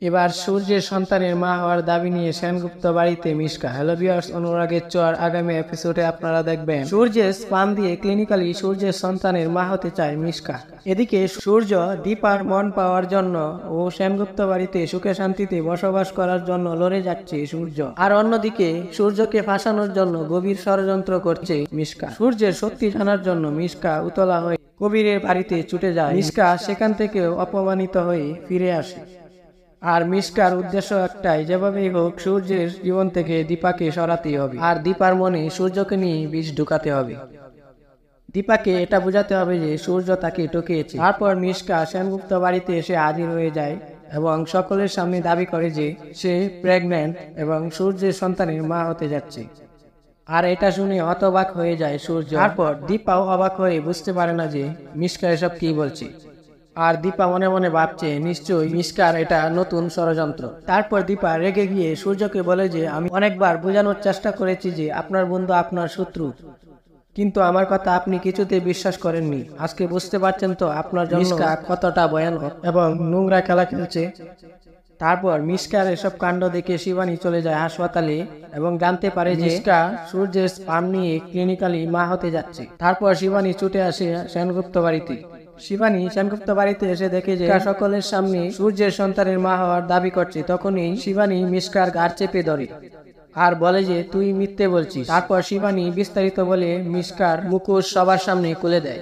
এবার সূর্যের সন্তানের মা হওয়ার দাবি নিয়ে সেনগুপ্ত বাড়িতে মিশকা। হ্যালো ভিউয়ার্স, অনুরাগের চর আগামী এপিসোডে আপনারা দেখবেন সূর্যের স্পাম দিয়ে ক্লিনিক্যালি সূর্যের সন্তানের মা হতে চায় মিশকা। এদিকে সূর্য দীপার মন পাওয়ার জন্য ও সেনগুপ্ত বাড়িতে সুখে শান্তিতে বসবাস করার জন্য লড়ে যাচ্ছে সূর্য। আর অন্যদিকে সূর্যকে ফাঁসানোর জন্য গভীর ষড়যন্ত্র করছে মিশকা। সূর্যের সত্যি জানার জন্য মিশকা উতলা হয়ে কবিরের বাড়িতে ছুটে যায়। মিশকা সেখান থেকেও অপমানিত হয়ে ফিরে আসে। আর মিশকার উদ্দেশ্য একটাই, যেভাবেই হোক সূর্যের জীবন থেকে দীপাকে সরাতে হবে আর দীপার মনে সূর্যকে নিয়ে বিষ ঢুকাতে হবে। দীপাকে এটা বোঝাতে হবে যে সূর্য তাকে ঠকিয়েছে। তারপর মিশকা সেনগুপ্ত বাড়িতে এসে হাজির হয়ে যায় এবং সকলের সামনে দাবি করে যে সে প্রেগন্যান্ট এবং সূর্যের সন্তানের মা হতে যাচ্ছে। আর এটা শুনে হতবাক হয়ে যায় সূর্য। তারপর দীপাও অবাক হয়ে বুঝতে পারে না যে মিশকা এসব কি বলছে। আর দীপা মনে মনে ভাবছে নিশ্চয়ই মিশকার এটা নতুন ষড়যন্ত্র। তারপর দীপা রেগে গিয়ে সূর্যকে বলে যে আমি অনেকবার বোঝানোর চেষ্টা করেছি যে আপনার বন্ধু আপনার শত্রু, কিন্তু আমার কথা আপনি কিছুতে বিশ্বাস করেননি। আজকে বুঝতে পারছেন তো আপনার জন্য মিশকা কতটা ভয়ানক এবং নোংরা খেলা খেলছে। তারপর মিশকার এসব কাণ্ড দেখে শিবানী চলে যায় হাসপাতালে এবং জানতে পারে যে মিশকা সূর্যের স্পাম নিয়ে ক্লিনিক্যালি মা হতে যাচ্ছে। তারপর শিবানী ছুটে আসে সেনগুপ্ত বাড়িতে। শিবানী সেনগুপ্ত বাড়িতে এসে দেখে যে সকলের সামনে সূর্যের সন্তানের মা হওয়ার দাবি করছে। তখনই শিবানী মিশকার ঘাড় চেপে ধরে আর বলে যে তুই মিথ্যে বলছিস। তারপর শিবানী বিস্তারিত বলে মিশকার মুখোশ সবার সামনে খুলে দেয়।